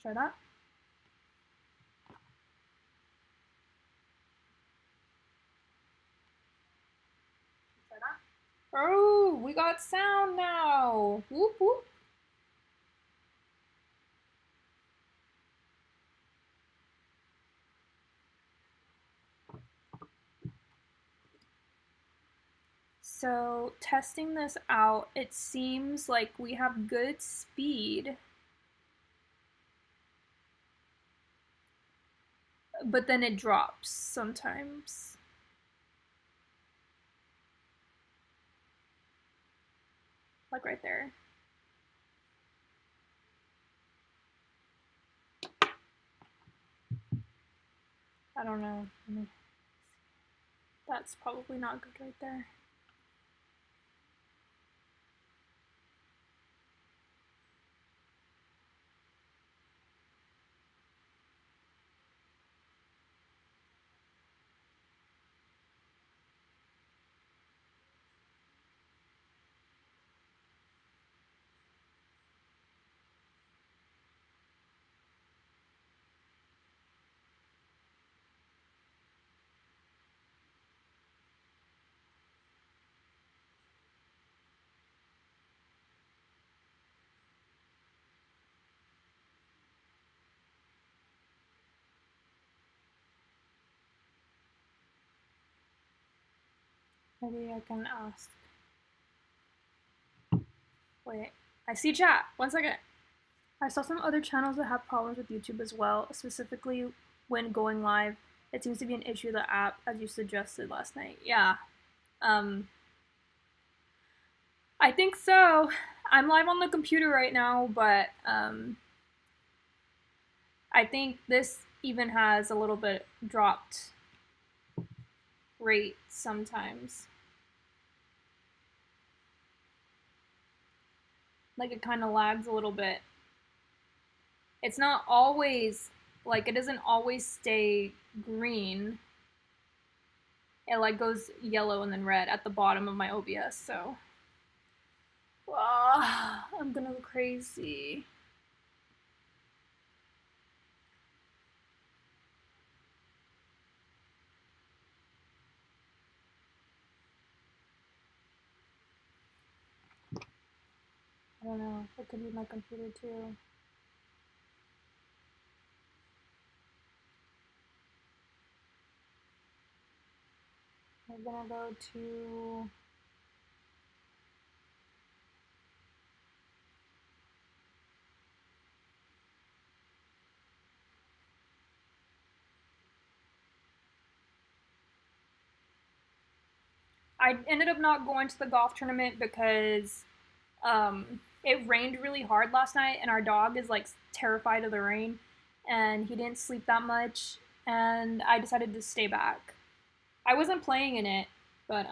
Try that. Try that. Oh, we got sound now. Whoop whoop. So testing this out, it seems like we have good speed, but then it drops sometimes. Like right there. I don't know. That's probably not good right there. Maybe I can ask. Wait, I see chat. One second. I saw some other channels that have problems with YouTube as well, specifically when going live. It seems to be an issue with the app, as you suggested last night. Yeah. Um, I think so. I'm live on the computer right now, but I think this even has a little bit dropped rate sometimes. Like it kind of lags a little bit. It's not always, like, it doesn't always stay green. It like goes yellow and then red at the bottom of my OBS, so. I'm gonna go crazy. I don't know. It could be my computer too. I'm gonna go to. I ended up not going to the golf tournament because it rained really hard last night, and our dog is like terrified of the rain, and he didn't sleep that much, and I decided to stay back. I wasn't playing in it, but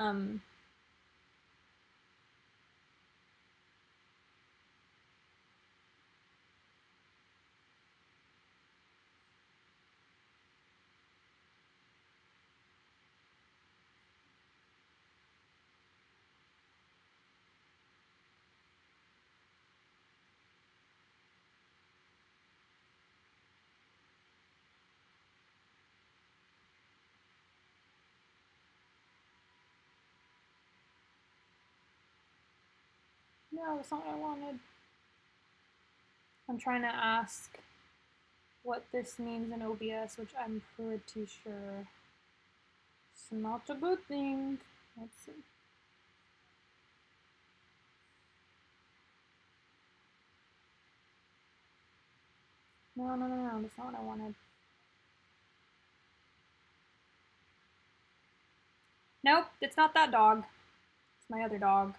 no, that's not what I wanted. I'm trying to ask what this means in OBS, which I'm pretty sure it's not a good thing. Let's see. No, no, no, no, that's not what I wanted. Nope, it's not that dog. It's my other dog.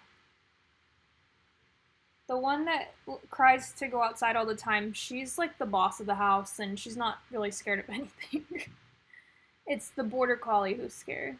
The one that cries to go outside all the time, she's like the boss of the house and she's not really scared of anything. It's the border collie who's scared.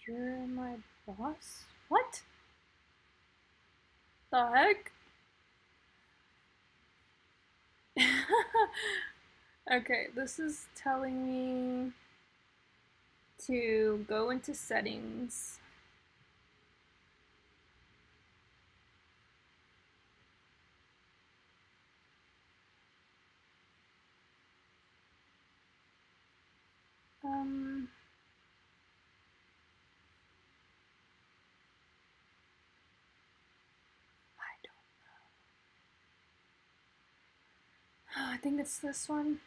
You're my boss? What the heck? Okay, this is telling me to go into settings. Um, I don't know. I think it's this one.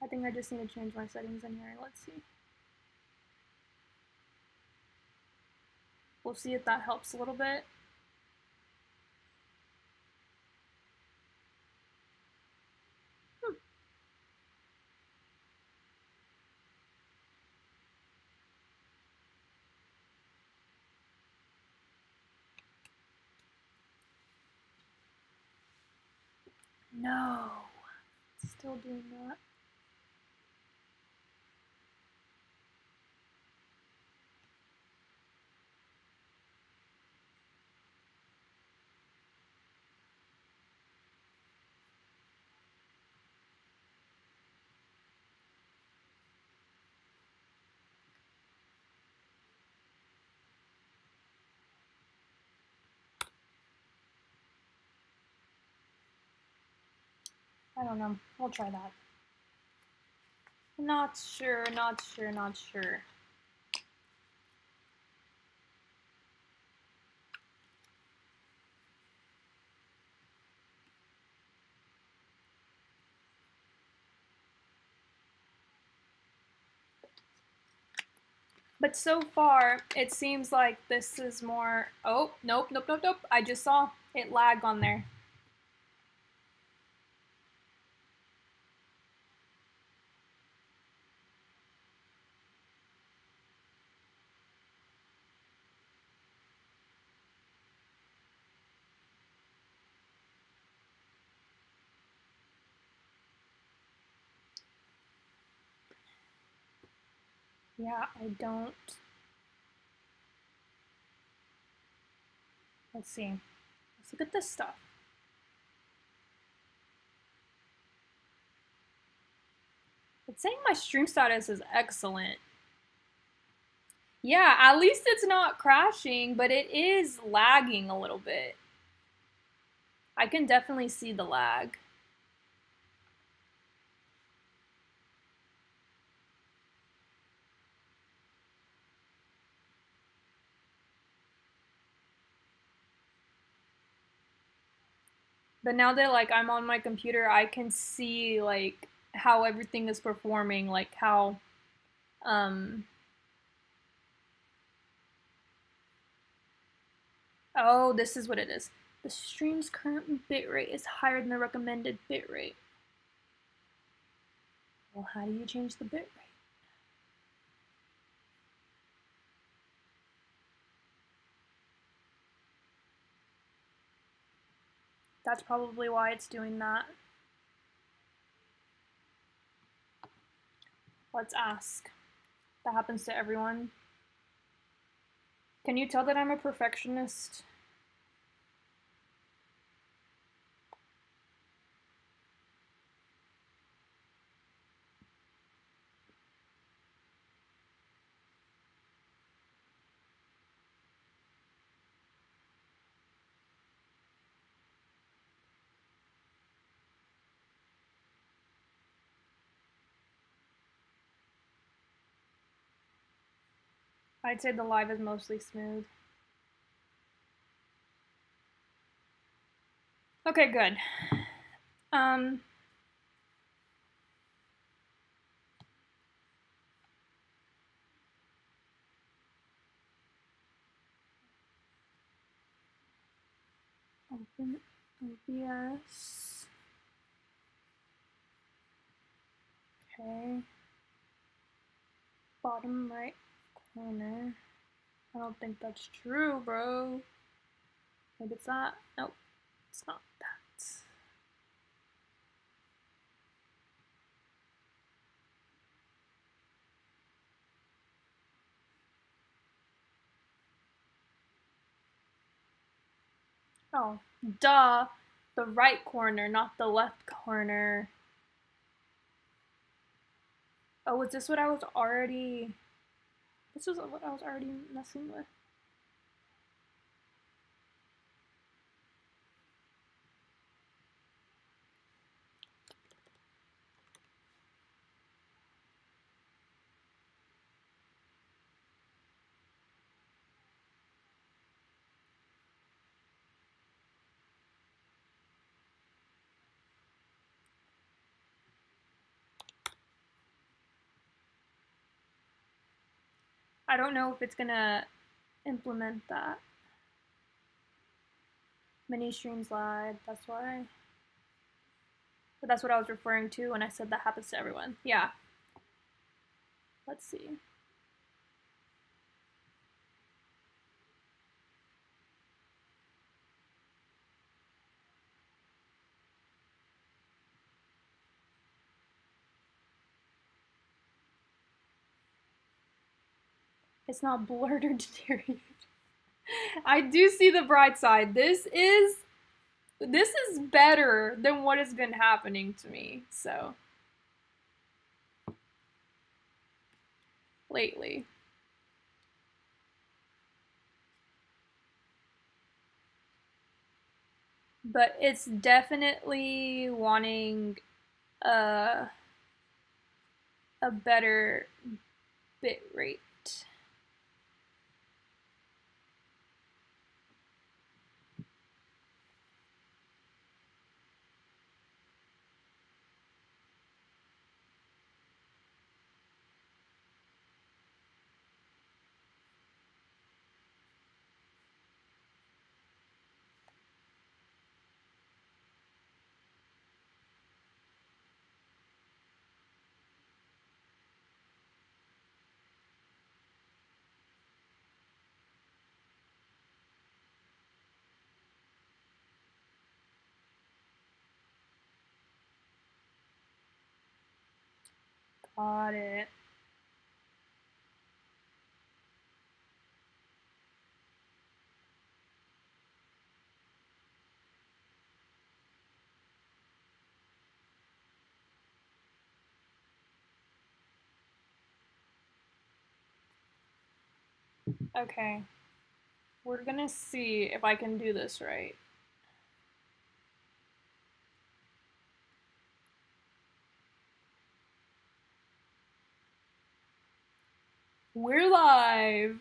I think I just need to change my settings in here. Let's see. We'll see if that helps a little bit. No. Still doing that. I don't know. We'll try that. Not sure, not sure, not sure. But so far, it seems like this is more. Oh, nope, nope, nope, nope. I just saw it lag on there. Yeah, I don't. Let's see. Let's look at this stuff. It's saying my stream status is excellent. Yeah, at least it's not crashing, but it is lagging a little bit. I can definitely see the lag. But now that like I'm on my computer, I can see like how everything is performing, like how um oh, this is what it is. The stream's current bitrate is higher than the recommended bitrate. Well, how do you change the bitrate? That's probably why it's doing that. Let's ask. That happens to everyone. Can you tell that I'm a perfectionist? I'd say the live is mostly smooth. Okay, good. Um, Open OBS. Okay. Bottom right corner. I don't think that's true, bro. Maybe it's that. Nope, it's not that. Oh, duh. The right corner, not the left corner. Oh, was this what I was already... This was what I was already messing with. I don't know if it's gonna implement that. Mini streams live, that's why. But that's what I was referring to when I said that happens to everyone. Yeah. Let's see. It's not blurred or deteriorated. I do see the bright side. This is better than what has been happening to me. So lately. But it's definitely wanting a better bit rate. Got it. Okay. We're gonna see if I can do this right. We're live.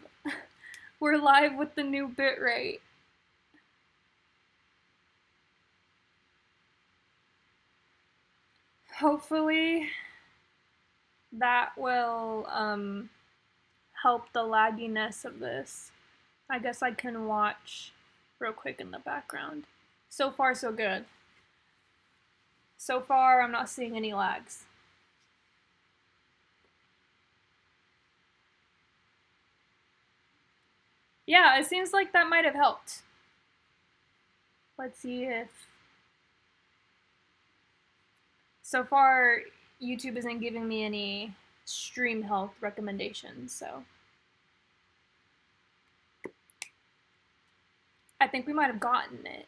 We're live with the new bitrate. Hopefully that will help the lagginess of this. I guess I can watch real quick in the background. So far, so good. So far, I'm not seeing any lags. Yeah, it seems like that might have helped. Let's see if... So far, YouTube isn't giving me any stream health recommendations, so... I think we might have gotten it.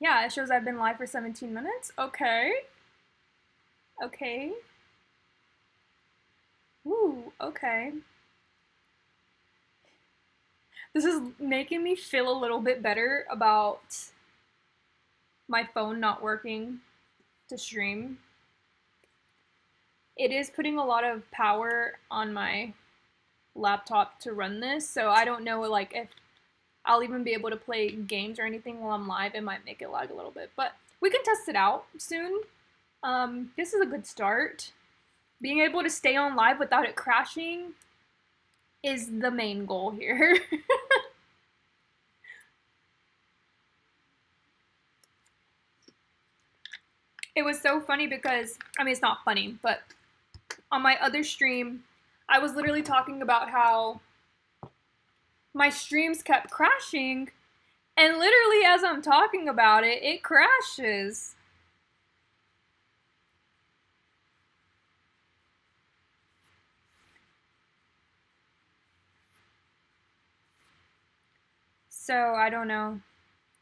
Yeah, it shows I've been live for 17 minutes. Okay. Okay. Ooh, okay. This is making me feel a little bit better about my phone not working to stream. It is putting a lot of power on my laptop to run this, so I don't know like if I'll even be able to play games or anything while I'm live. It might make it lag a little bit, but we can test it out soon. This is a good start. Being able to stay on live without it crashing is the main goal here. It was so funny because, I mean, it's not funny, but on my other stream, I was literally talking about how my streams kept crashing, and literally as I'm talking about it, it crashes. So I don't know.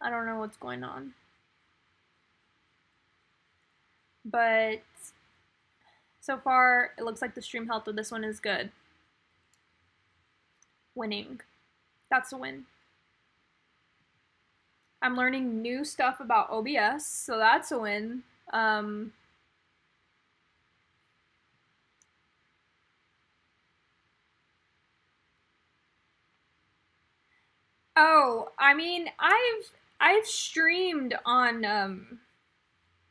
I don't know what's going on. But so far, it looks like the stream health of this one is good. Winning. That's a win. I'm learning new stuff about OBS, so that's a win. Oh, I mean, I've streamed on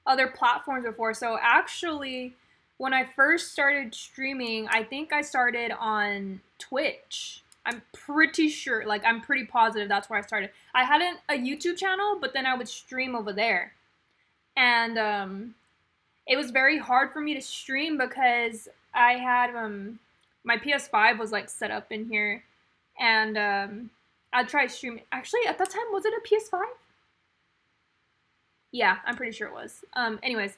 other platforms before. So actually, when I first started streaming, I think I started on Twitch. I'm pretty sure, like I'm pretty positive that's where I started. I had a YouTube channel, but then I would stream over there. And it was very hard for me to stream because I had my PS5 was like set up in here, and I'd try streaming. Actually, at that time, was it a PS5? Yeah, I'm pretty sure it was. Anyways,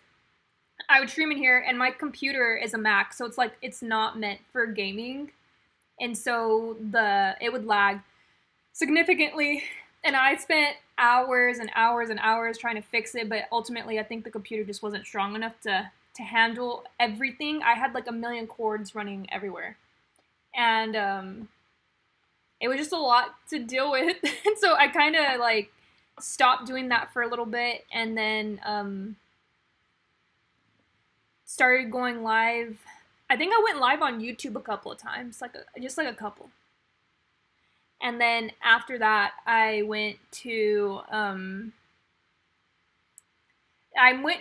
I would stream in here, and my computer is a Mac, so it's like it's not meant for gaming, and so it would lag significantly. And I spent hours and hours and hours trying to fix it, but ultimately, I think the computer just wasn't strong enough to handle everything. I had like a million cords running everywhere, and it was just a lot to deal with. And so I kind of like stopped doing that for a little bit, and then started going live. I think I went live on YouTube a couple of times, just like a couple. And then after that, I went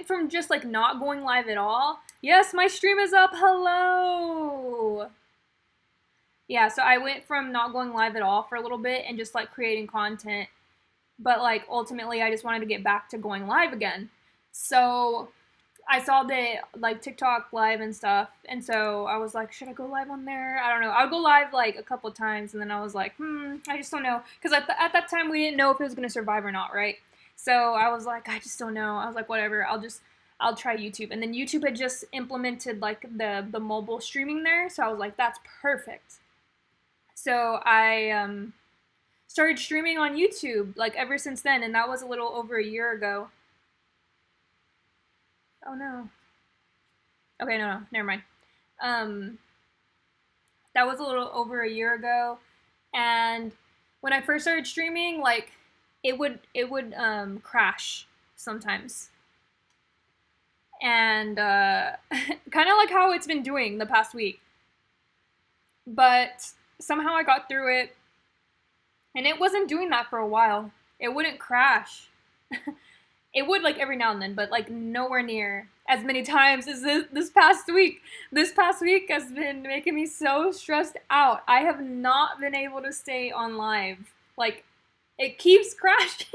from just like not going live at all. Yes, my stream is up. Hello. Yeah, so I went from not going live at all for a little bit and just like creating content. But like ultimately I just wanted to get back to going live again. So I saw the like TikTok live and stuff, and so I was like, should I go live on there? I don't know. I'll go live like a couple times, and then I was like, I just don't know, because at that time we didn't know if it was gonna survive or not, right? So I was like, I just don't know. I was like, whatever. I'll try YouTube, and then YouTube had just implemented like the mobile streaming there, so I was like, that's perfect. So I started streaming on YouTube like ever since then, and that was a little over a year ago. Oh no. Okay, no, never mind. Um, that was a little over a year ago, and when I first started streaming, like it would crash sometimes, and kind of like how it's been doing the past week. But somehow I got through it, and it wasn't doing that for a while. It wouldn't crash. It would like every now and then, but like nowhere near as many times as this past week. This past week has been making me so stressed out. I have not been able to stay on live. Like, it keeps crashing.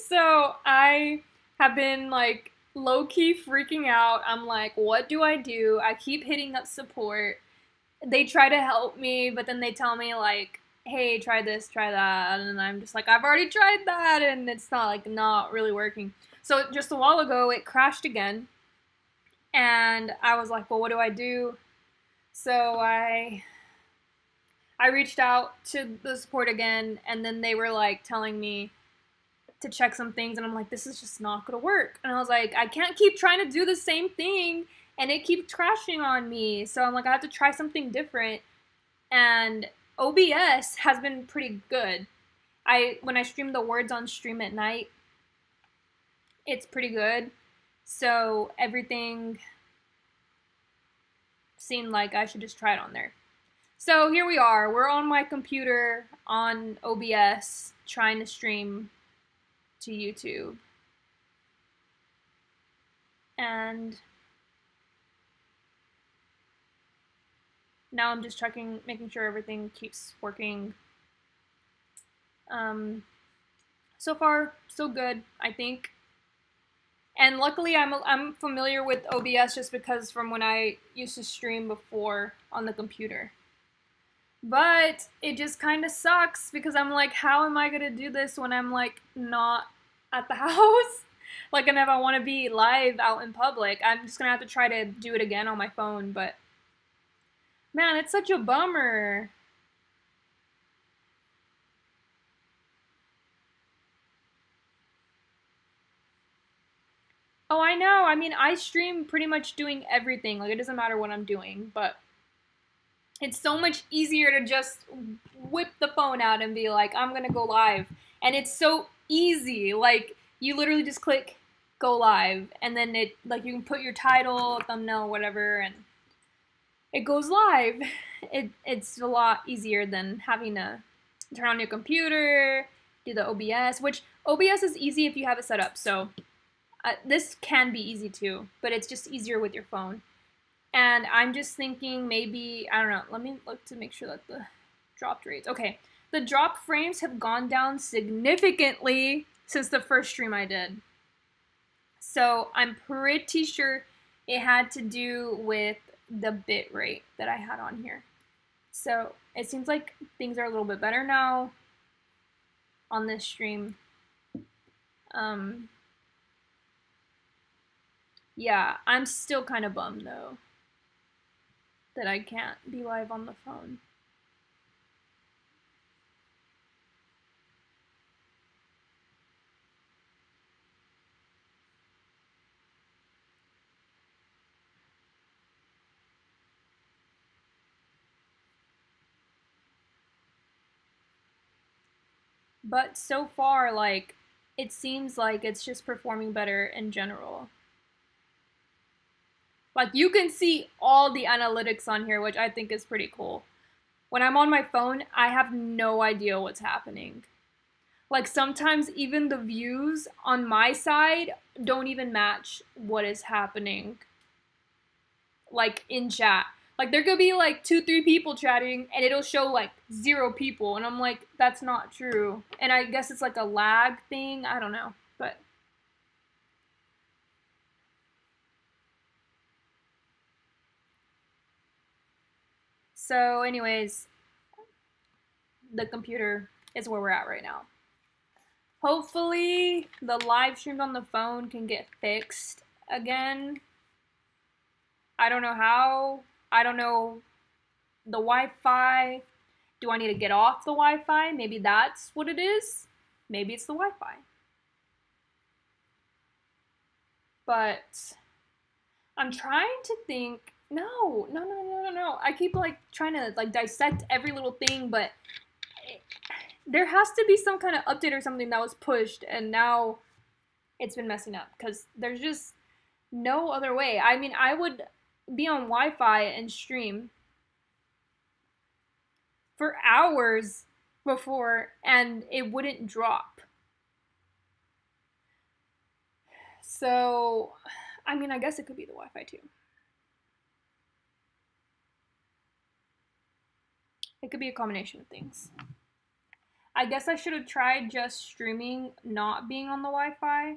So I have been like low key freaking out. I'm like, what do I do? I keep hitting up support. They try to help me, but then they tell me like, hey, try this, try that, and I'm just like, I've already tried that, and it's not really working. So just a while ago, it crashed again, and I was like, well, what do I do? So I reached out to the support again, and then they were like telling me to check some things, and I'm like, this is just not gonna work. And I was like, I can't keep trying to do the same thing, and it keeps crashing on me. So I'm like, I have to try something different. And OBS has been pretty good. When I stream the words on stream at night, it's pretty good. So everything seemed like I should just try it on there. So here we are. We're on my computer on OBS trying to stream to YouTube. And now I'm just checking, making sure everything keeps working. So far, so good, I think. And luckily, I'm familiar with OBS just because from when I used to stream before on the computer. But it just kind of sucks because I'm like, how am I gonna do this when I'm like not at the house? Like, and if I want to be live out in public, I'm just gonna have to try to do it again on my phone. But man, it's such a bummer. Oh, I know. I mean, I stream pretty much doing everything. Like, it doesn't matter what I'm doing, but it's so much easier to just whip the phone out and be like, I'm gonna go live. And it's so easy. Like, you literally just click go live, and then like, you can put your title, thumbnail, whatever, and it goes live. It's a lot easier than having to turn on your computer, do the OBS, which OBS is easy if you have it set up. So this can be easy too, but it's just easier with your phone. And I'm just thinking maybe, I don't know, let me look to make sure that the dropped rates. Okay, the drop frames have gone down significantly since the first stream I did. So I'm pretty sure it had to do with the bit rate that I had on here. So it seems like things are a little bit better now on this stream. Yeah, I'm still kind of bummed though that I can't be live on the phone. But so far, like, it seems like it's just performing better in general. Like, you can see all the analytics on here, which I think is pretty cool. When I'm on my phone, I have no idea what's happening. Like, sometimes even the views on my side don't even match what is happening, like, in chat. Like, there could be like 2, 3 people chatting, and it'll show like 0 people, and I'm like, that's not true. And I guess it's like a lag thing. I don't know, but so, anyways, the computer is where we're at right now. Hopefully, the live streams on the phone can get fixed again. I don't know how. I don't know the Wi-Fi. Do I need to get off the Wi-Fi? Maybe that's what it is. Maybe it's the Wi-Fi. But I'm trying to think. No, no, no, no, no, no. I keep like trying to like dissect every little thing, but there has to be some kind of update or something that was pushed, and now it's been messing up because there's just no other way. I mean, I would be on Wi-Fi and stream for hours before, and it wouldn't drop. So, I mean, I guess it could be the Wi-Fi too. It could be a combination of things. I guess I should have tried just streaming not being on the Wi-Fi.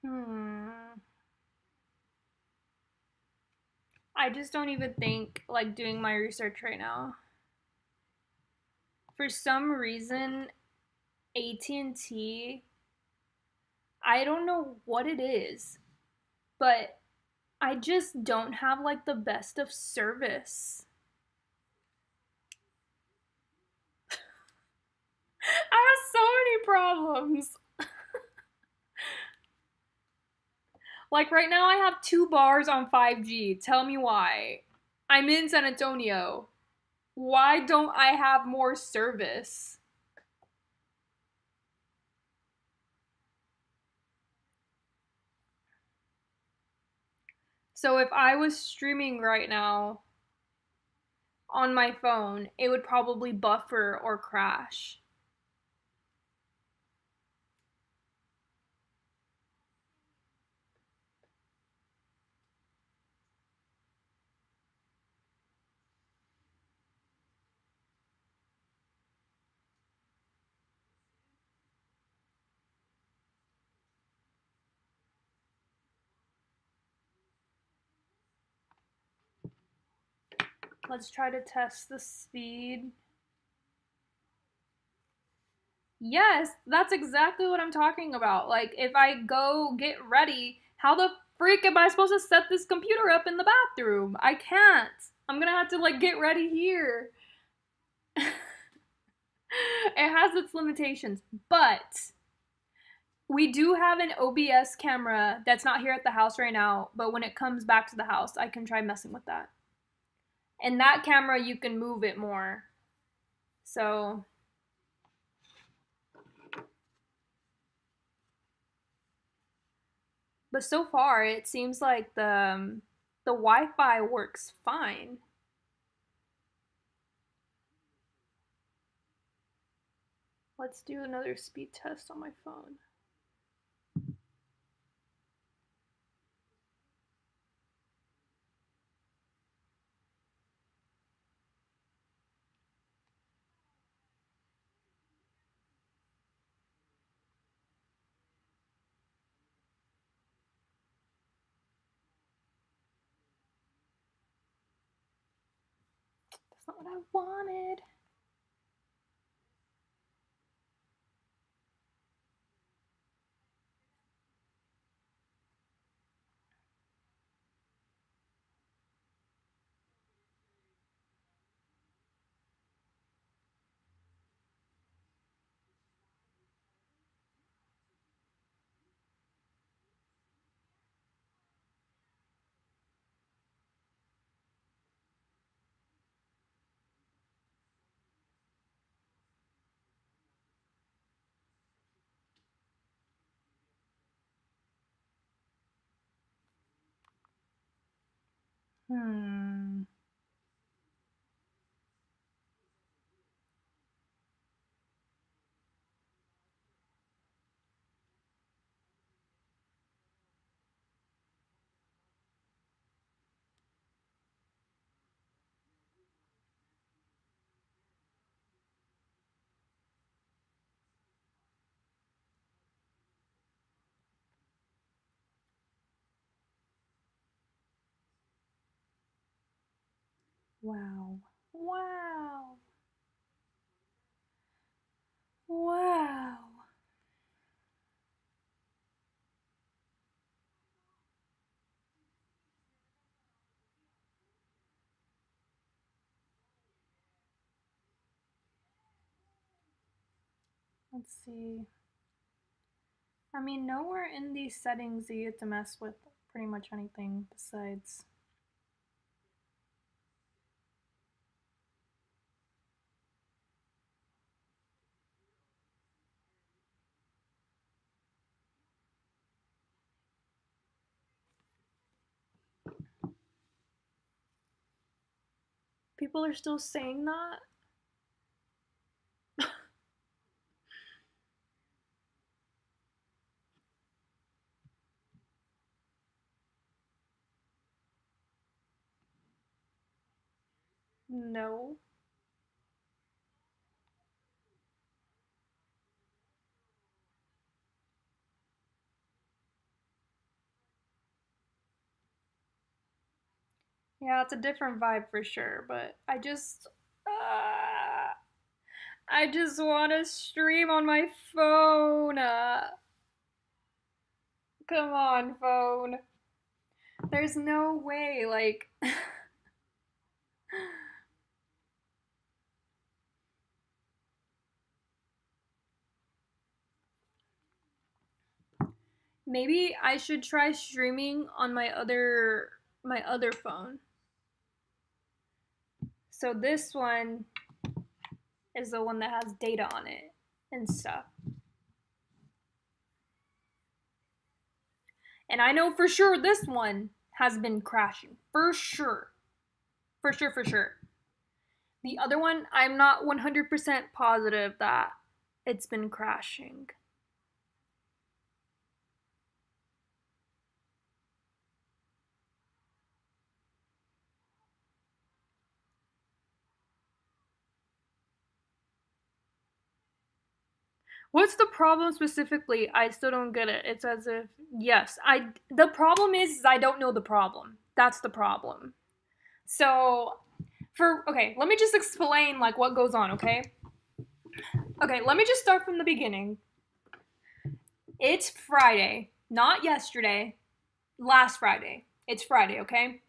Hmm. I just don't even think like doing my research right now. For some reason, AT&T, I don't know what it is, but I just don't have like the best of service. I have so many problems. Like right now, I have 2 bars on 5G. Tell me why. I'm in San Antonio. Why don't I have more service? So if I was streaming right now on my phone, it would probably buffer or crash. Let's try to test the speed. Yes, that's exactly what I'm talking about. Like, if I go get ready, how the freak am I supposed to set this computer up in the bathroom? I can't. I'm gonna have to, like, get ready here. It has its limitations, but we do have an OBS camera that's not here at the house right now, but when it comes back to the house, I can try messing with that. And that camera, you can move it more. So, but so far, it seems like the Wi-Fi works fine. Let's do another speed test on my phone. That's not what I wanted. Hmm. Wow. Wow. Wow. Let's see. I mean, nowhere in these settings do you get to mess with pretty much anything besides. People are still saying that? No. Yeah, it's a different vibe for sure, but I just want to stream on my phone. Come on, phone. There's no way, like. Maybe I should try streaming on my other phone. So this one is the one that has data on it and stuff. And I know for sure this one has been crashing. For sure. For sure, for sure. The other one, I'm not 100% positive that it's been crashing. What's the problem specifically? I still don't get it. It's as if yes, the problem is I don't know the problem. That's the problem. So, okay, let me just explain like what goes on, okay? Okay, let me just start from the beginning. It's Friday, not yesterday, last Friday. It's Friday, okay?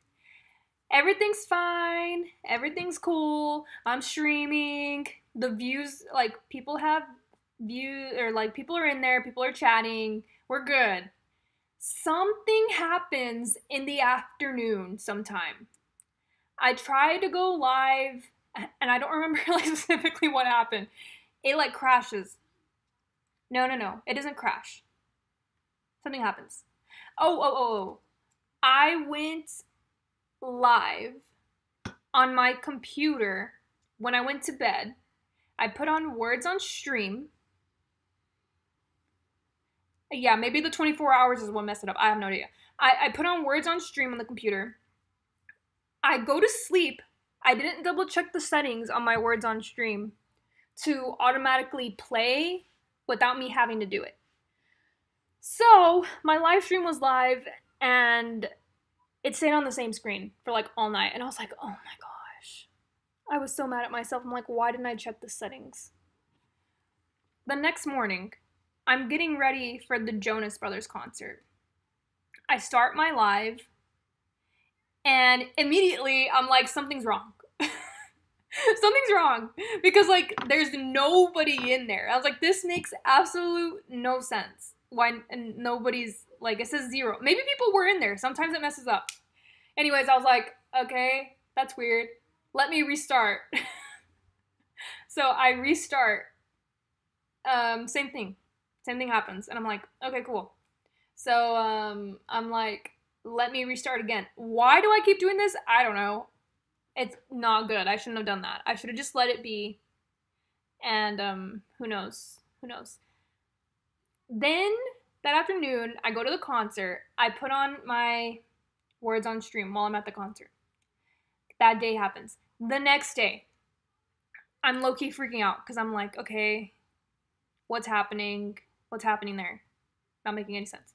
Everything's fine. Everything's cool. I'm streaming. The views, like, people have views, or like, people are in there, people are chatting. We're good. Something happens in the afternoon sometime. I tried to go live, and I don't remember like specifically what happened. It like crashes. No, no, no. It doesn't crash. Something happens. Oh. I went live on my computer when I went to bed. I put on words on stream. Yeah, maybe the 24 hours is what messed it up. I have no idea. I put on words on stream on the computer. I go to sleep. I didn't double check the settings on my words on stream to automatically play without me having to do it. So my live stream was live and it stayed on the same screen for like all night. And I was like, oh my gosh. I was so mad at myself. I'm like, why didn't I check the settings? The next morning, I'm getting ready for the Jonas Brothers concert. I start my live and immediately I'm like, something's wrong. Something's wrong because like there's nobody in there. I was like, this makes absolute no sense. Why and nobody's like, it says 0. Maybe people were in there. Sometimes it messes up. Anyways, I was like, okay, that's weird. Let me restart. So I restart. Same thing. Same thing happens. And I'm like, okay, cool. So I'm like, let me restart again. Why do I keep doing this? I don't know. It's not good. I shouldn't have done that. I should have just let it be. And who knows? Who knows? Then that afternoon, I go to the concert. I put on my words on stream while I'm at the concert. That day happens. The next day, I'm low-key freaking out because I'm like, okay, what's happening? What's happening there? Not making any sense.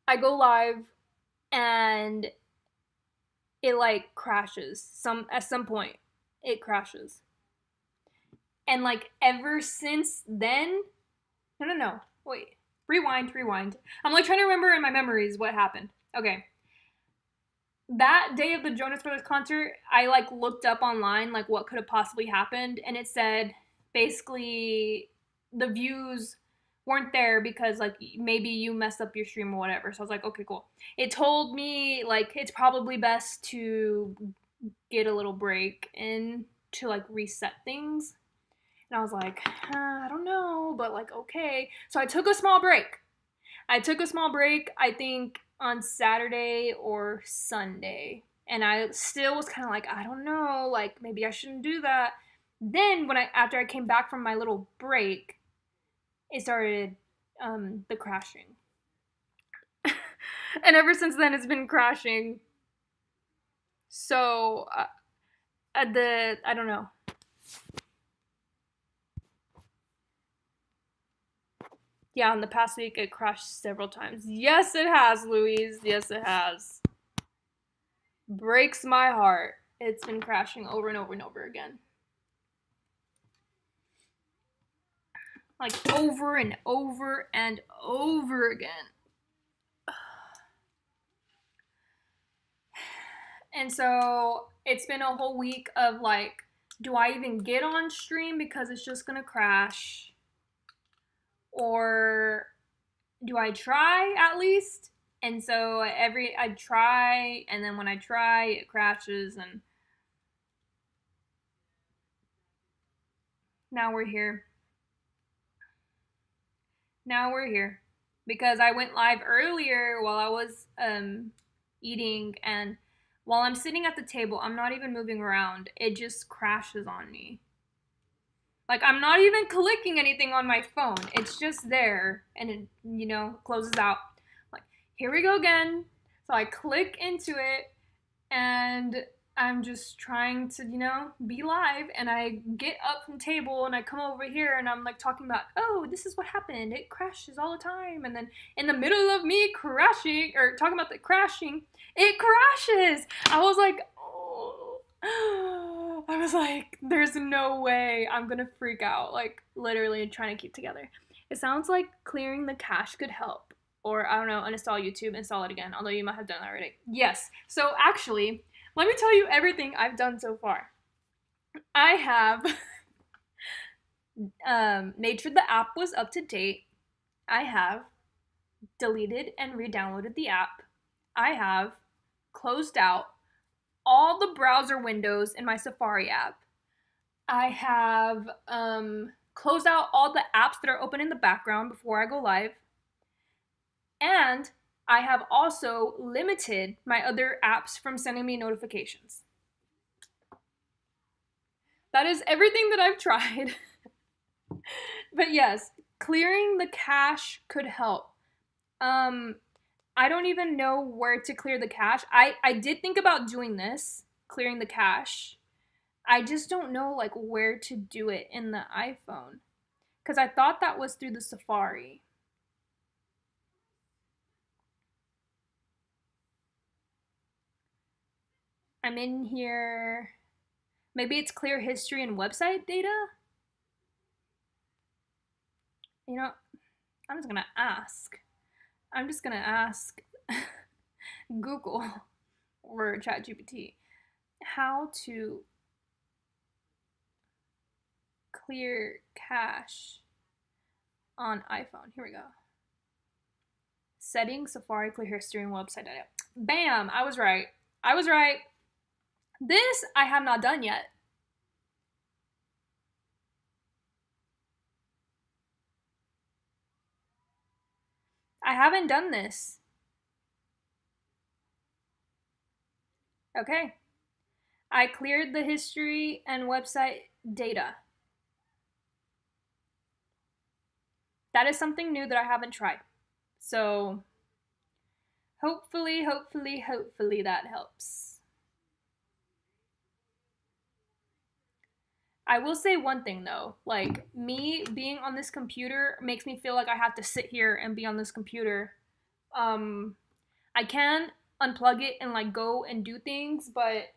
I go live and it like crashes. At some point, it crashes. And like ever since then, no. Wait. Rewind. I'm like trying to remember in my memories what happened. Okay. That day of the Jonas Brothers concert, I like looked up online like what could have possibly happened, and it said basically the views weren't there because like maybe you messed up your stream or whatever. So I was like, okay, cool. It told me like it's probably best to get a little break and to like reset things. And I was like, I don't know, but like okay. So I took a small break. I think on Saturday or Sunday. And I still was kind of like, I don't know, like maybe I shouldn't do that. Then after I came back from my little break, it started the crashing. And ever since then it's been crashing. So I don't know. Yeah, in the past week it crashed several times. Yes, it has, Louise. Yes, it has. Breaks my heart. It's been crashing over and over and over again. Like over and over and over again. And so it's been a whole week of like, do I even get on stream because it's just gonna crash? Or do I try at least? And so I try, and then when I try, it crashes, and Now we're here. Now we're here. Because I went live earlier while I was eating, and while I'm sitting at the table, I'm not even moving around. It just crashes on me. Like, I'm not even clicking anything on my phone. It's just there, and it, closes out. Like, here we go again. So I click into it, and I'm just trying to, be live. And I get up from the table and I come over here and I'm like talking about, oh, this is what happened. It crashes all the time. And then in the middle of me crashing or talking about the crashing, it crashes. I was like, oh. I was like, there's no way. I'm gonna freak out. Like, literally trying to keep together. It sounds like clearing the cache could help. Or, I don't know, uninstall YouTube, install it again. Although you might have done that already. Yes. So, actually, let me tell you everything I've done so far. I have made sure the app was up to date. I have deleted and re-downloaded the app. I have closed out all the browser windows in my Safari app. I have closed out all the apps that are open in the background before I go live. And I have also limited my other apps from sending me notifications. That is everything that I've tried. But yes, clearing the cache could help. I don't even know where to clear the cache. I did think about doing this, clearing the cache. I just don't know like where to do it in the iPhone. Because I thought that was through the Safari. I'm in here. Maybe it's clear history and website data? I'm just gonna ask. I'm just gonna ask Google or ChatGPT how to clear cache on iPhone. Here we go. Settings, Safari, clear history, and website data. Bam! I was right. I was right. This I have not done yet. I haven't done this. Okay. I cleared the history and website data. That is something new that I haven't tried. So hopefully that helps. I will say one thing though, like me being on this computer makes me feel like I have to sit here and be on this computer. I can unplug it and like go and do things, but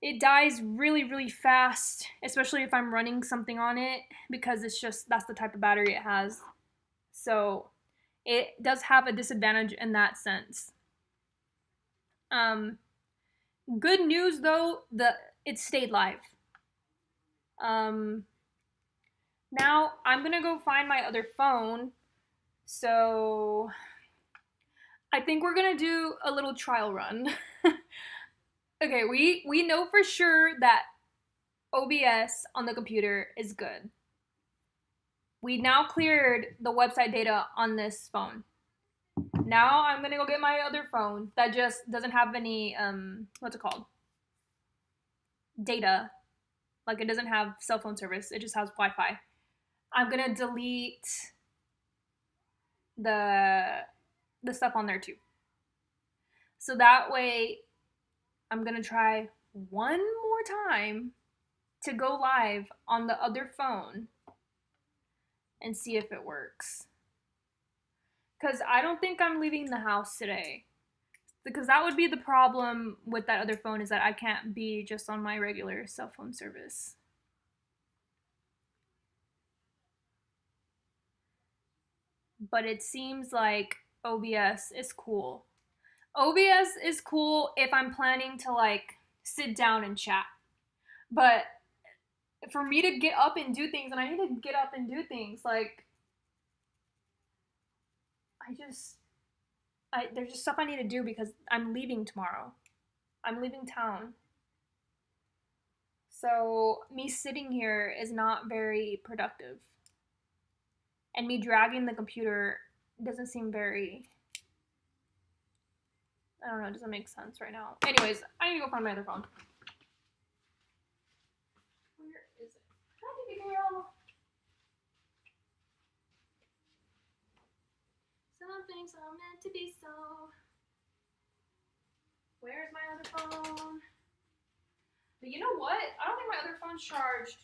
it dies really fast, especially if I'm running something on it because that's the type of battery it has. So it does have a disadvantage in that sense. Good news though, it stayed live. Now I'm gonna go find my other phone. So I think we're gonna do a little trial run. Okay, we know for sure that OBS on the computer is good. We now cleared the website data on this phone. Now I'm gonna go get my other phone that just doesn't have any what's it called? Data. Like it doesn't have cell phone service. It just has Wi-Fi. I'm gonna delete the stuff on there too. So that way I'm gonna try one more time to go live on the other phone and see if it works. Because I don't think I'm leaving the house today. Because that would be the problem with that other phone is that I can't be just on my regular cell phone service. But it seems like OBS is cool. OBS is cool if I'm planning to like sit down and chat. But for me to get up and do things, and I need to get up and do things, like there's just stuff I need to do because I'm leaving tomorrow. I'm leaving town. So me sitting here is not very productive. And me dragging the computer doesn't seem very, I don't know, it doesn't make sense right now. Anyways, I need to go find my other phone. Where is it? Hi, baby girl. Some things are meant to be so. Where's my other phone? But you know what? I don't think my other phone's charged.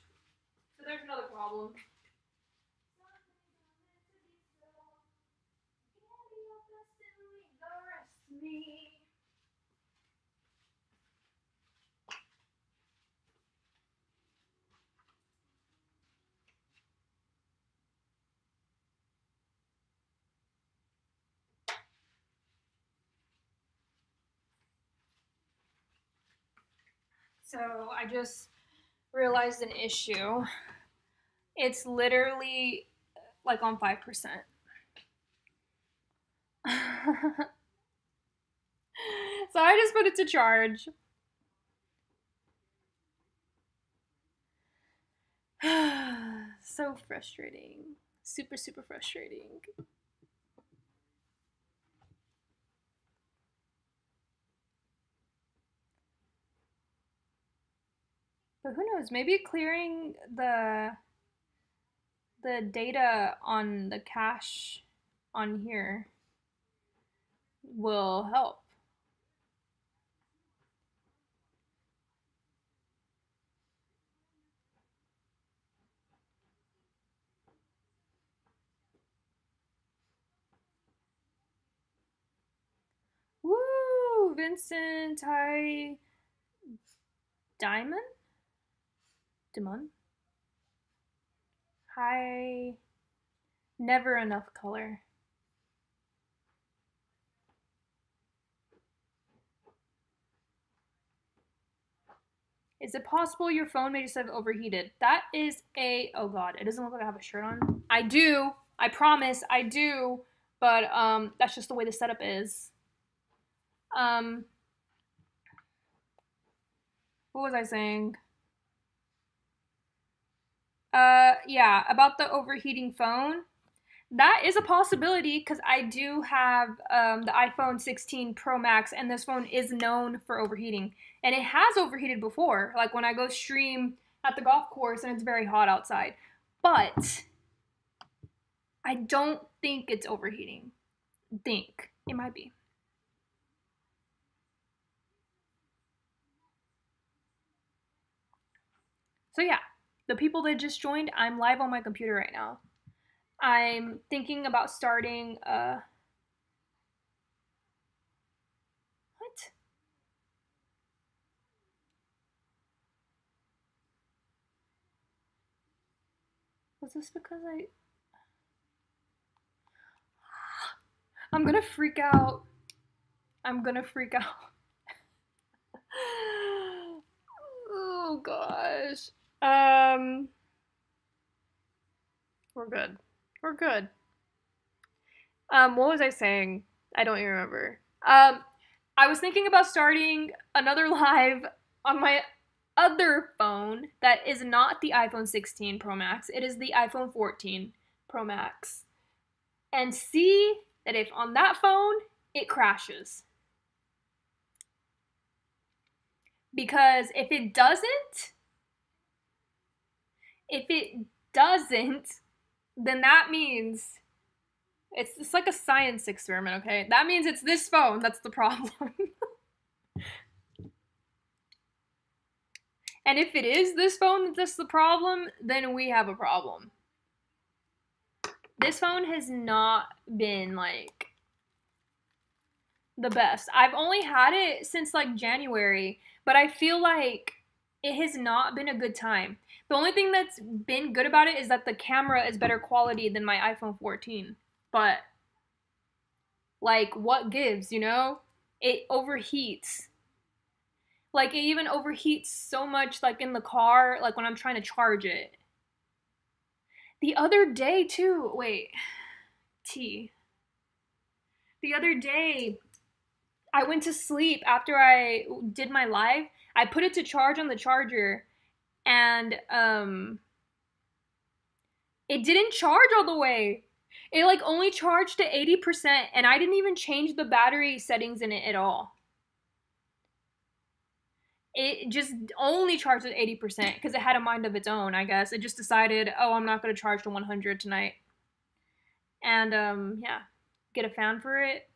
So there's another problem. So I just realized an issue. It's literally like on 5%. So I just put it to charge. So frustrating. Super, super frustrating. But who knows? Maybe clearing the data on the cache on here will help. Woo! Vincent, hi. Diamond? Dimon? Hi. Never enough color. Is it possible your phone may just have overheated? That is oh god, it doesn't look like I have a shirt on. I do. I promise, I do. But that's just the way the setup is. Um, what was I saying? Yeah, about the overheating phone. That is a possibility because I do have the iPhone 16 Pro Max, and this phone is known for overheating. And it has overheated before, like when I go stream at the golf course and it's very hot outside. But I don't think it's overheating. Think. It might be. So, yeah, the people that just joined, I'm live on my computer right now. I'm thinking about starting what? Was this because I'm gonna freak out. I'm gonna freak out. Oh gosh. Um, we're good. We're good. What was I saying? I don't even remember. I was thinking about starting another live on my other phone that is not the iPhone 16 Pro Max. It is the iPhone 14 Pro Max. And see that if on that phone it crashes. Because if it doesn't, then that means it's like a science experiment, okay? That means it's this phone that's the problem. And if it is this phone that's the problem, then we have a problem. This phone has not been like the best. I've only had it since like January, but I feel like it has not been a good time. The only thing that's been good about it is that the camera is better quality than my iPhone 14. But like what gives, you know? It overheats. Like it even overheats so much like in the car, like when I'm trying to charge it. The other day too, wait. T. The other day I went to sleep after I did my live. I put it to charge on the charger and it didn't charge all the way. It like only charged to 80%, and I didn't even change the battery settings in it at all. It just only charged at 80% because it had a mind of its own, I guess. It just decided, oh, I'm not going to charge to 100 tonight. And yeah, get a fan for it.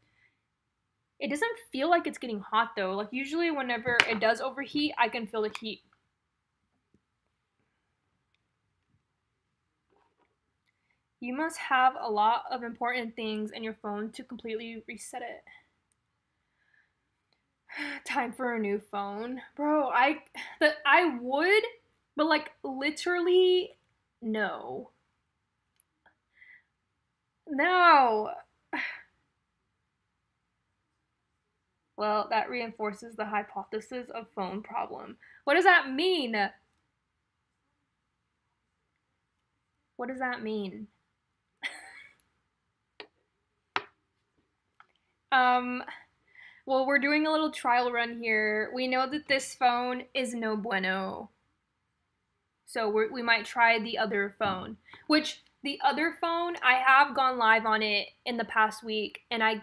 It doesn't feel like it's getting hot though. Like usually whenever it does overheat, I can feel the heat. You must have a lot of important things in your phone to completely reset it. Time for a new phone. Bro, I would, but like literally no. No. Well, that reinforces the hypothesis of phone problem. What does that mean? What does that mean? Um, well, we're doing a little trial run here. We know that this phone is no bueno. So we might try the other phone, which the other phone, I have gone live on it in the past week, and I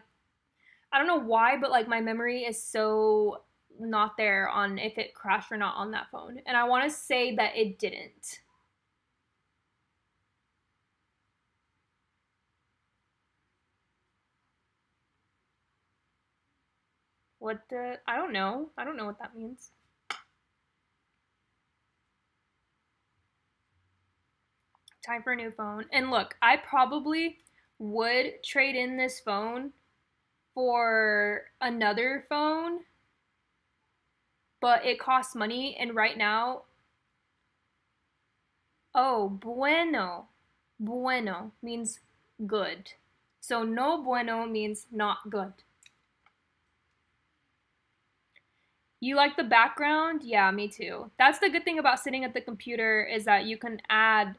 don't know why, but like my memory is so not there on if it crashed or not on that phone. And I want to say that it didn't. What the? I don't know. I don't know what that means. Time for a new phone. And look, I probably would trade in this phone for another phone, but it costs money. And right now, oh, bueno. Bueno means good. So no bueno means not good. You like the background? Yeah, me too. That's the good thing about sitting at the computer is that you can add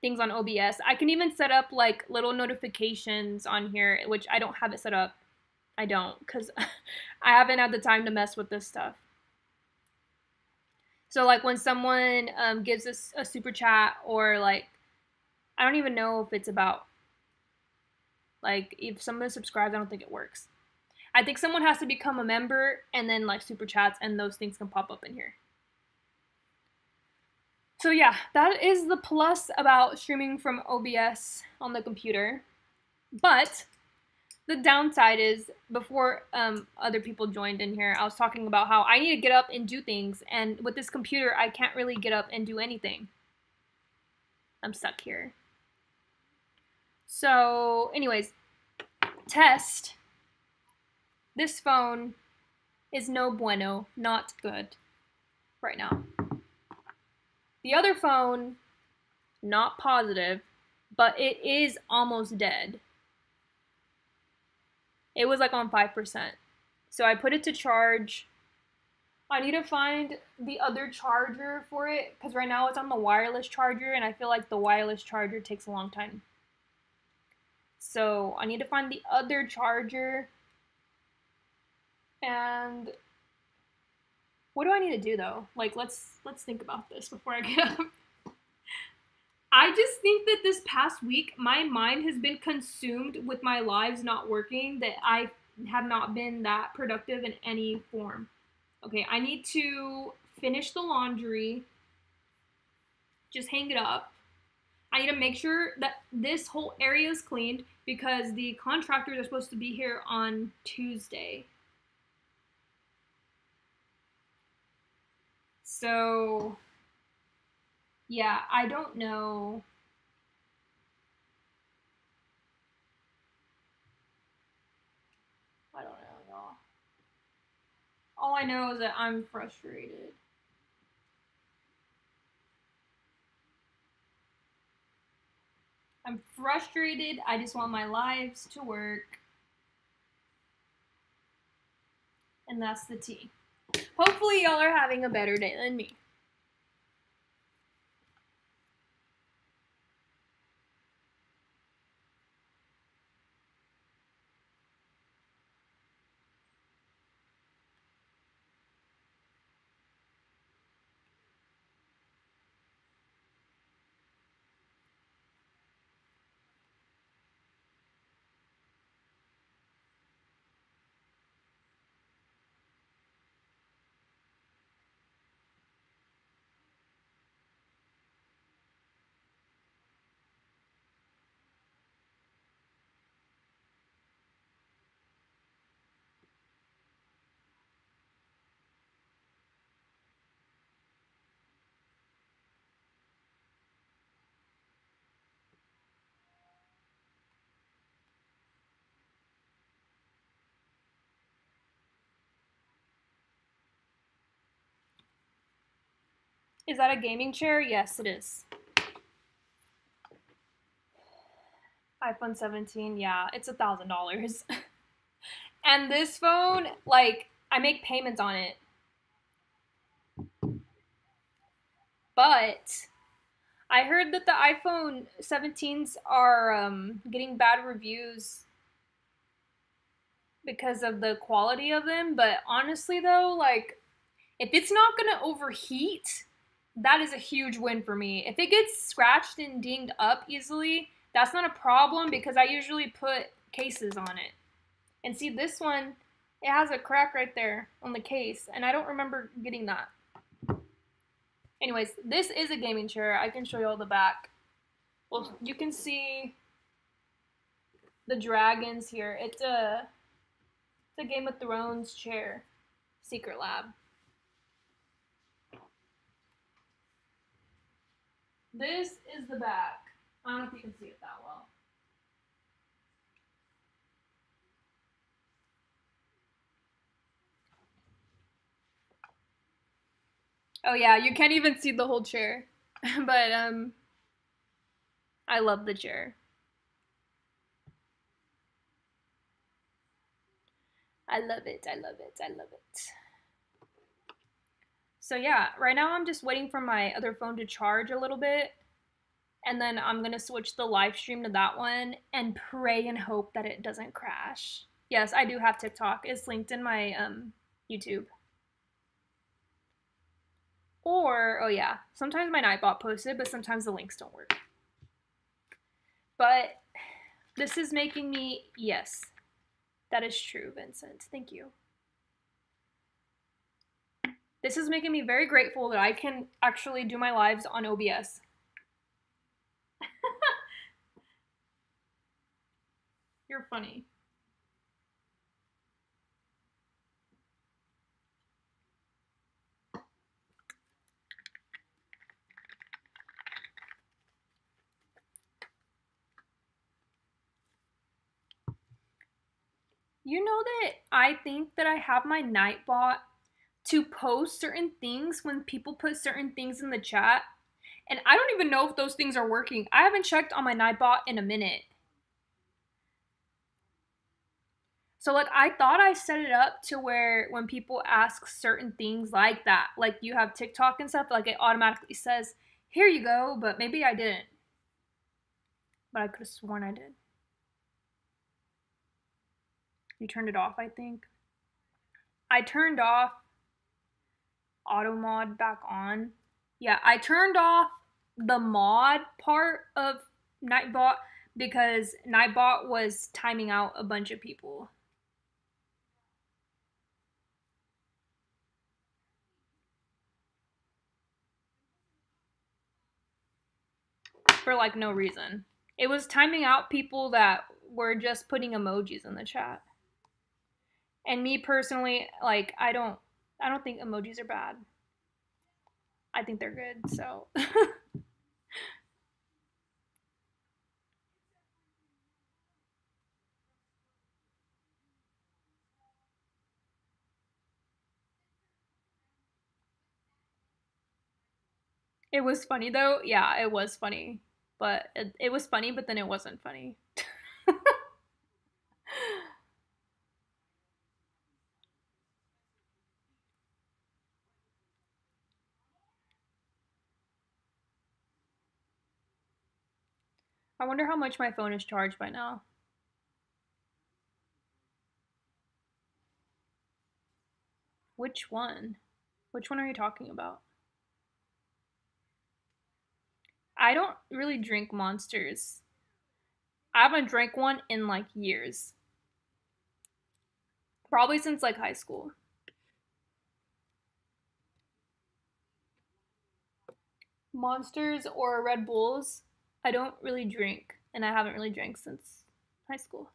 things on OBS. I can even set up like little notifications on here, which I don't have it set up. I don't because I haven't had the time to mess with this stuff. So like when someone gives us a super chat or like I don't even know if it's about like if someone subscribes, I don't think it works. I think someone has to become a member and then like super chats and those things can pop up in here. So yeah, that is the plus about streaming from OBS on the computer. But the downside is before other people joined in here, I was talking about how I need to get up and do things, and with this computer, I can't really get up and do anything. I'm stuck here. So, anyways, test. This phone is no bueno, not good right now. The other phone, not positive, but it is almost dead. It was like on 5%. So I put it to charge. I need to find the other charger for it because right now it's on the wireless charger and I feel like the wireless charger takes a long time. So I need to find the other charger. And what do I need to do though? Like let's think about this before I get up. I just think that this past week my mind has been consumed with my lives not working, that I have not been that productive in any form. Okay, I need to finish the laundry, just hang it up. I need to make sure that this whole area is cleaned because the contractors are supposed to be here on Tuesday. So, yeah, I don't know. I don't know, y'all. All I know is that I'm frustrated. I'm frustrated. I just want my lives to work. And that's the tea. Hopefully, y'all are having a better day than me. Is that a gaming chair? Yes, it is. iPhone 17, yeah, it's $1,000. And this phone, like, I make payments on it. But I heard that the iPhone 17s are getting bad reviews because of the quality of them. But honestly, though, like, if it's not gonna overheat, that is a huge win for me. If it gets scratched and dinged up easily, that's not a problem because I usually put cases on it. And see, this one, it has a crack right there on the case, and I don't remember getting that. Anyways, this is a gaming chair. I can show you all the back. Well, you can see the dragons here. It's a Game of Thrones chair. Secret Lab. This is the back. I don't know if you can see it that well. Oh yeah, you can't even see the whole chair. But I love the chair. I love it. I love it. I love it. So yeah, right now I'm just waiting for my other phone to charge a little bit, and then I'm gonna switch the live stream to that one and pray and hope that it doesn't crash. Yes, I do have TikTok. It's linked in my YouTube. Or oh yeah, sometimes my Nightbot posts it, but sometimes the links don't work. But this is making me yes, that is true, Vincent. Thank you. This is making me very grateful that I can actually do my lives on OBS. You're funny. You know that I think that I have my Nightbot to post certain things when people put certain things in the chat. And I don't even know if those things are working. I haven't checked on my Nightbot in a minute. So like I thought I set it up to where when people ask certain things like that, like you have TikTok and stuff, like it automatically says, "Here you go," but maybe I didn't. But I could have sworn I did. You turned it off, I think. I turned off auto mod back on. Yeah, I turned off the mod part of Nightbot because Nightbot was timing out a bunch of people. For like no reason. It was timing out people that were just putting emojis in the chat. And me personally, like I don't think emojis are bad. I think they're good, so it was funny though. Yeah, it was funny. But it was funny, but then it wasn't funny. I wonder how much my phone is charged by now. Which one? Which one are you talking about? I don't really drink Monsters. I haven't drank one in like years. Probably since like high school. Monsters or Red Bulls, I don't really drink, and I haven't really drank since high school.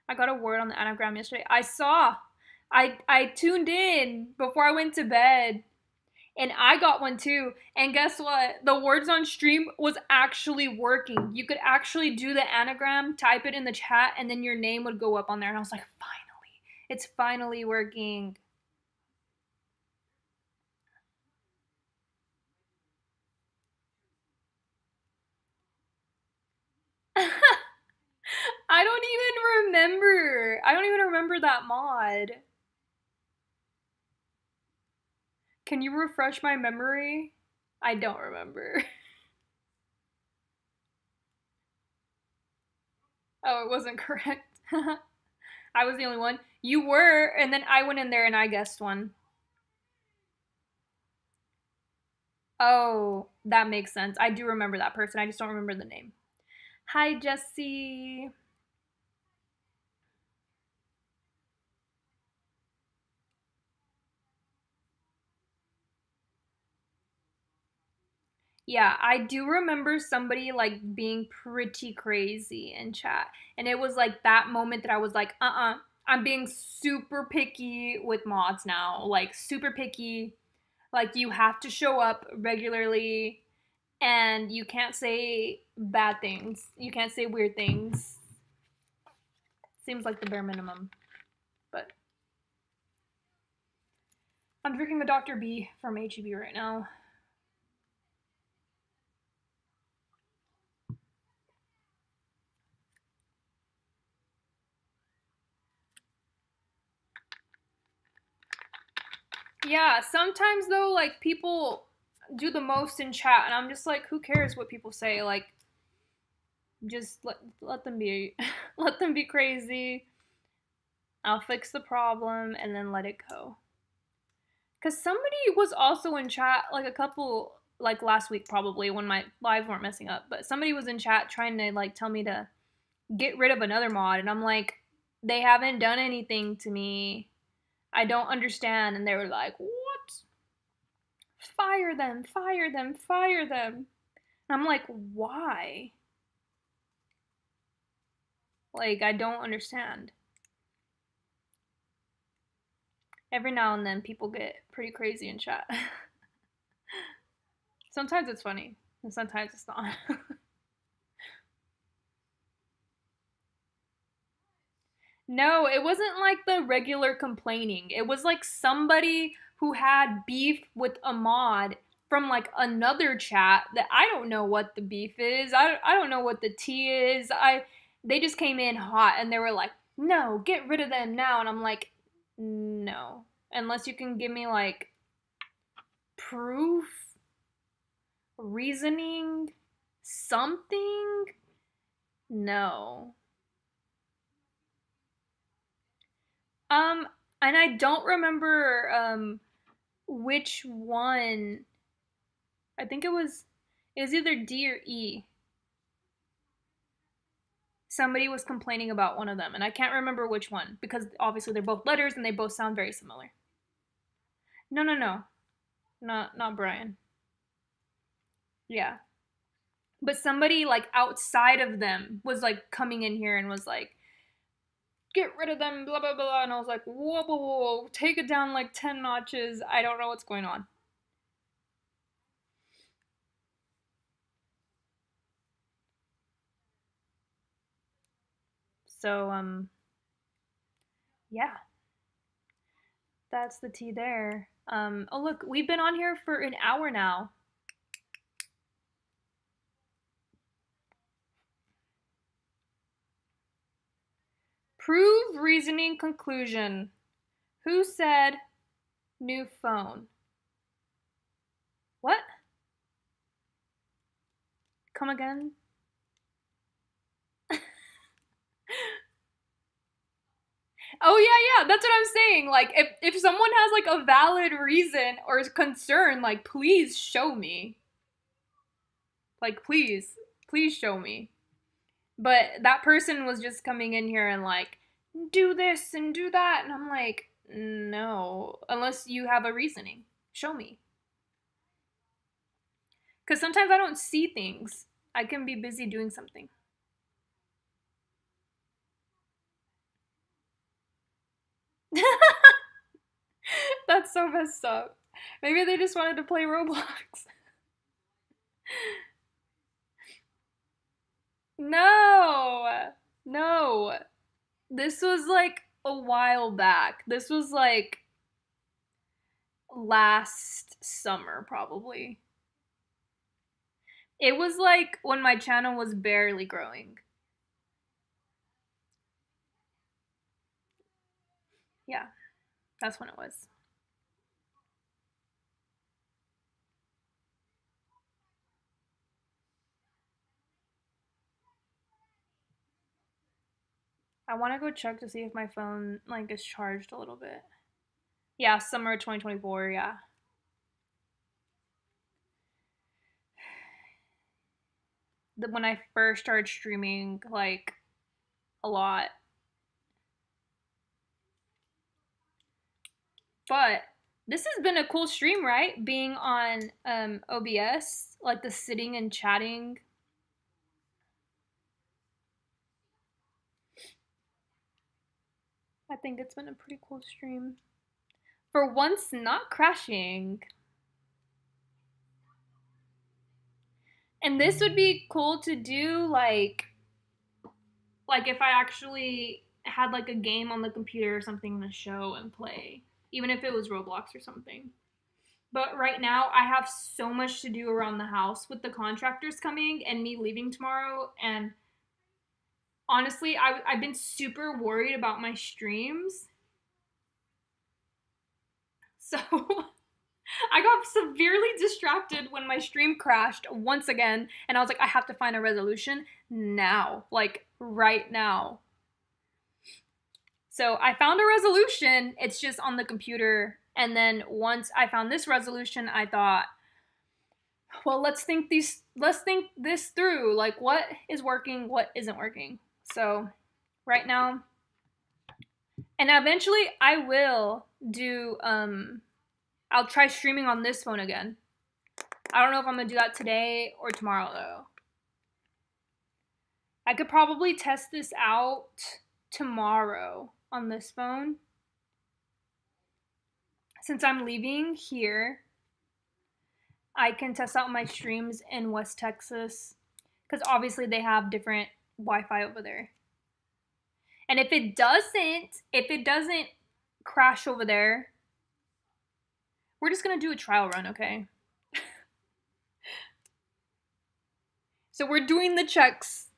I got a word on the anagram yesterday. I saw. I tuned in before I went to bed, and I got one too. And guess what? The words on stream was actually working. You could actually do the anagram, type it in the chat, and then your name would go up on there. And I was like, finally, it's finally working. I don't even remember that mod. Can you refresh my memory? I don't remember. Oh, it wasn't correct. I was the only one. You were, and then I went in there and I guessed one. Oh, that makes sense. I do remember that person. I just don't remember the name. Hi, Jesse. Yeah, I do remember somebody like being pretty crazy in chat. And it was like that moment that I was like, I'm being super picky with mods now. Like, super picky. Like, you have to show up regularly and you can't say bad things. You can't say weird things. Seems like the bare minimum. But I'm drinking a Dr. B from HEB right now. Yeah, sometimes though, like people do the most in chat, and I'm just like, who cares what people say? Like, just let them be, let them be crazy. I'll fix the problem and then let it go. Cause somebody was also in chat, like a couple, like last week probably when my lives weren't messing up, but somebody was in chat trying to like tell me to get rid of another mod, and I'm like, they haven't done anything to me. I don't understand, and they were like, what? Fire them, fire them, fire them. And I'm like, why? Like, I don't understand. Every now and then people get pretty crazy in chat. Sometimes it's funny, and sometimes it's not. No, it wasn't like the regular complaining. It was like somebody who had beef with a mod from like another chat that I don't know what the beef is. I don't know what the tea is. They just came in hot and they were like, "No, get rid of them now." And I'm like, "No. Unless you can give me like proof, reasoning, something." No. Um and I don't remember which one. I think it was either D or E. Somebody was complaining about one of them, and I can't remember which one because obviously they're both letters and they both sound very similar. No, no, no, not Brian. Yeah, but somebody like outside of them was like coming in here and was like, "Get rid of them," blah blah blah, and I was like, "Whoa, whoa, whoa, take it down like 10 notches." I don't know what's going on. So yeah, that's the tea there. Oh look, we've been on here for an hour now. Prove reasoning conclusion. Who said new phone? What? Come again? Oh yeah, yeah, that's what I'm saying. Like if someone has like a valid reason or is concern, like please show me. Like please show me. But that person was just coming in here and like do this and do that and I'm like no, unless you have a reasoning. Show me. Cuz sometimes I don't see things. I can be busy doing something. That's so messed up. Maybe they just wanted to play Roblox. No! No. This was like a while back. This was like last summer, probably. It was like when my channel was barely growing. Yeah, that's when it was. I want to go check to see if my phone like is charged a little bit. Yeah, summer 2024, yeah. When I first started streaming like a lot. But this has been a cool stream, right? Being on OBS, like the sitting and chatting. I think it's been a pretty cool stream. For once not crashing. And this would be cool to do like if I actually had like a game on the computer or something to show and play, even if it was Roblox or something. But right now, I have so much to do around the house with the contractors coming and me leaving tomorrow. And honestly, I've been super worried about my streams. So I got severely distracted when my stream crashed once again. And I was like, I have to find a resolution now, like right now. So I found a resolution. It's just on the computer. And then once I found this resolution, I thought, well, let's think this through. Like what is working, what isn't working. So right now, and eventually I will do I'll try streaming on this phone again. I don't know if I'm gonna do that today or tomorrow though. I could probably test this out tomorrow on this phone. Since I'm leaving here, I can test out my streams in West Texas because obviously they have different Wi-Fi over there. And if it doesn't crash over there, we're just gonna do a trial run, okay? So we're doing the checks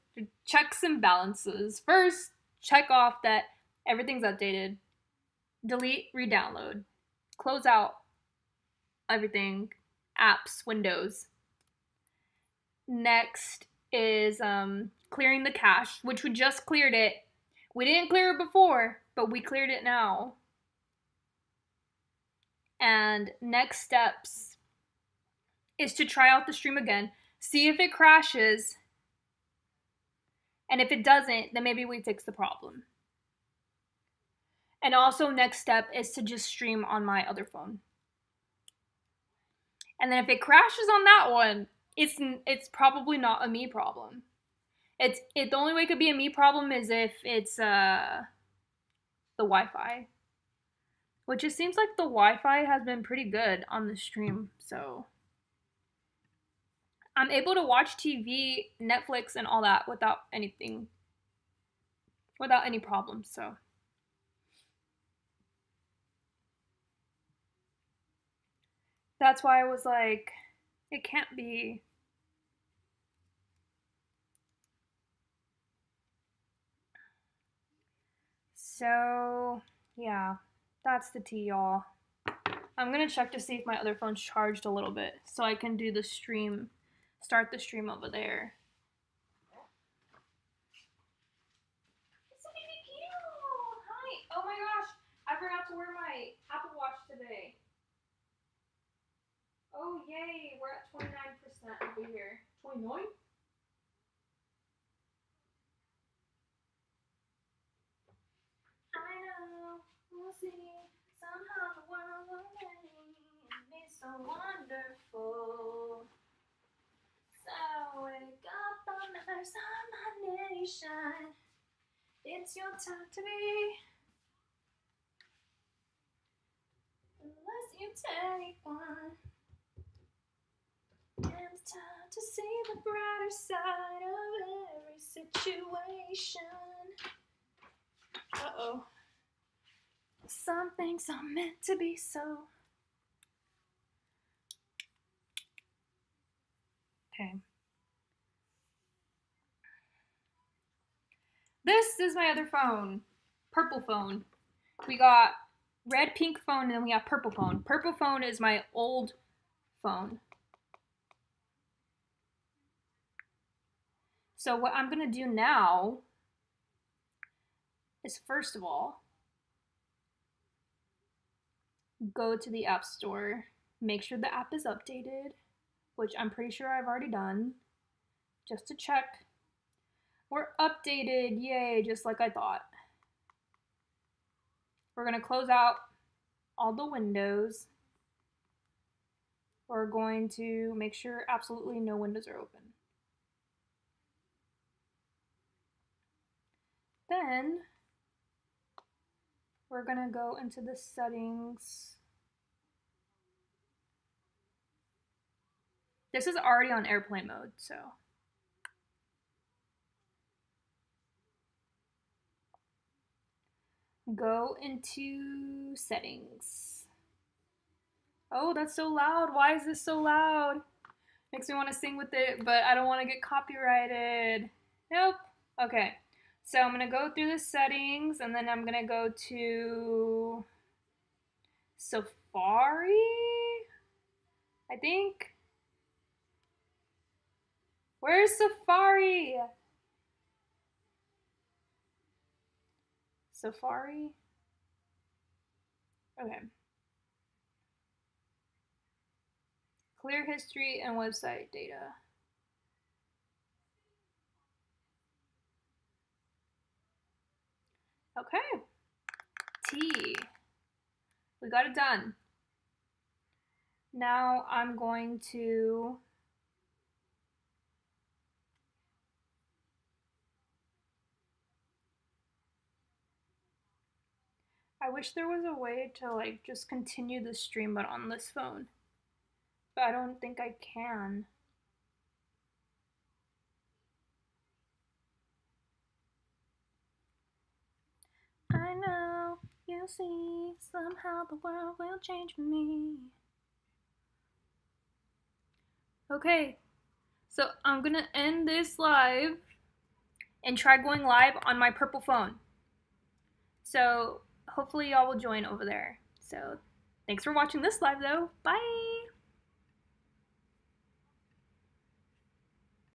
and balances. First, check off that everything's updated. Delete, re-download. Close out everything, apps, windows. Next is clearing the cache, which we just cleared it. We didn't clear it before, but we cleared it now. And next steps is to try out the stream again, see if it crashes, and if it doesn't, then maybe we fix the problem. And also next step is to just stream on my other phone. And then if it crashes on that one, it's probably not a me problem. The only way it could be a me problem is if it's the Wi-Fi. Which it seems like the Wi-Fi has been pretty good on the stream, so I'm able to watch TV, Netflix, and all that without any problems. So that's why I was like, it can't be. So yeah, that's the tea, y'all. I'm gonna check to see if my other phone's charged a little bit so I can do the stream, start the stream over there. Hi. Oh my gosh, I forgot to wear my Apple Watch today. Oh yay, we're at 29% over here. 29? I know, we'll see. Somehow the world will end and be so wonderful. So wake up on the first of my nation. It's your time to be. Unless you take one. And it's time to see the brighter side of every situation. Uh-oh. Some things are meant to be so. Okay. This is my other phone. Purple phone. We got red, pink phone, and then we have purple phone. Purple phone is my old phone. So what I'm gonna do now is first of all, go to the App Store, make sure the app is updated, which I'm pretty sure I've already done, just to check. We're updated, yay, just like I thought. We're gonna close out all the windows. We're going to make sure absolutely no windows are open. Then we're gonna go into the settings. This is already on airplane mode, so. Go into settings. Oh, that's so loud. Why is this so loud? Makes me want to sing with it, but I don't want to get copyrighted. Nope. Okay. So I'm going to go through the settings and then I'm going to go to Safari, I think. Where's Safari? Safari? Okay. Clear history and website data. Okay. T. We got it done. Now I'm going to I wish there was a way to like just continue the stream but on this phone. But I don't think I can. I know, you see, somehow the world will change for me. Okay, so I'm gonna end this live and try going live on my purple phone. So hopefully y'all will join over there. So thanks for watching this live though. Bye!